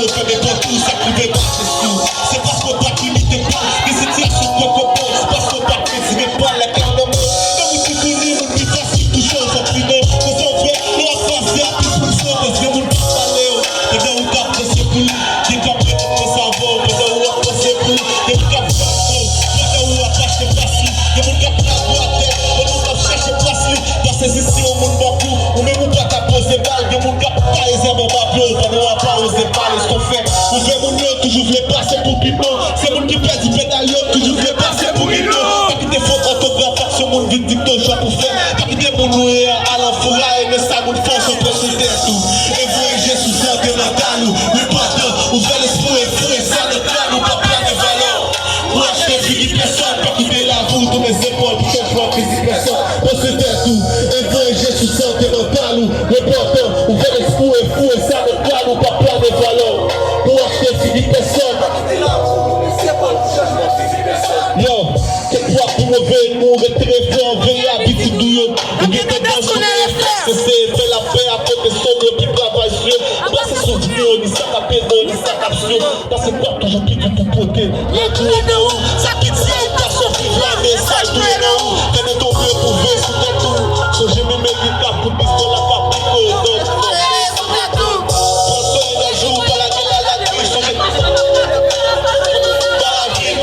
faut faire des tout, ça pouvait pas tout. C'est parce qu'on t'a limité pas, que c'est ça sur quoi qu'on pense, parce qu'on t'a fait pas la carte de mort. Comme tu connais, on dit facile, tout chose en final. Quand on fait, on va passer à plus pour ça, parce que mon palais, et là on tape de ce bout, des capés de mon cerveau, et là on va passer pour, et on tape de ce et là on va passer facile, et on tape la boîte, et on va chercher facile, parce que ici on monte beaucoup, on met mon plat à poser balle, et on tape pas les herbes en babio, on va pas oser parler ce qu'on fait. On fait mon nom, toujours voulais passer pour Pipo. C'est mon qui pèse du pédalio, toujours voulais passer pour Mino. Pas qu'il te faut autographe, par ce monde vite dicto, je pour faire. Pas qu'il te mon loué à l'enfoura et ne savons de force, on peut se taire tout. Et vous et Jésus, santé mentale, oui, pardon, ouvrez l'esprit et fou et ça ne clame, ou pas plein de valeurs. Moi, je fais finir personne, pas quitter la roue, tous mes épaules, tout ça, je vois physique personne, on se taire tout. Et vous et Jésus, santé mentale, oui, pardon, ouvrez l'esprit et fou et ça ne clame, ou pas plein de valeurs. Moi, je fais finir personne, pas quitter la roue, tous mes épaules, tout ça, je vois physique personne. Yo, quelquefois pour mauvais, nous, retirer fort, veiller habitude d'où on est dans ce que c'est fait la paix à côté de son qui travaille sur là c'est son vidéo, ni ça n'a pédo, ni ça n'a sur là c'est quoi toujours qui tout poté là tout est là où ça quitte ça ou pas son vivre la message tout est là où tenez ton mieux pour ver sous tes tout so j'ai mis mes guitares pour pistole à fabriquer donc François et la joue par la gueule à la nuit so j'ai pas la vie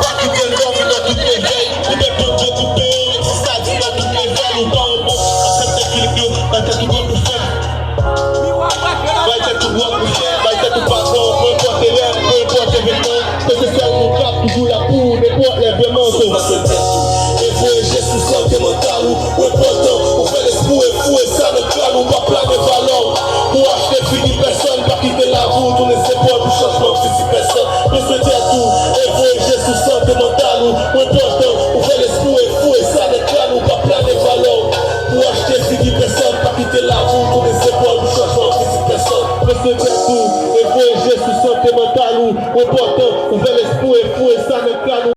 pas quitter le monde dans toutes les veilles ou bien pour Dieu tout payer ça dit dans toutes les veilles ou pas au monde accepter qu'il est mieux va être tout bon pour faire va être tout bon pour faire va être tout pardon peu importe les rêves peu importe les vêtements que ce soit mon cap toujours la poule n'importe les vêtements on va se faire et vous et Jésus santé mental ou important on fait l'esprit et fou et ça le crâne ou pas plein de ballons pour acheter fini personne pas quitter la route on essaie pas du changement physique personne on se dire tout et vous et Jésus santé mental ou important on fait l'esprit et fou et ça le crâne ou pas plein de ballons pour acheter fini personne pas quitter la route on essaie pas du changement physique personne on se dire tout et vous et Jésus santé mental ou important on fait l'esprit et fou et ça le crâne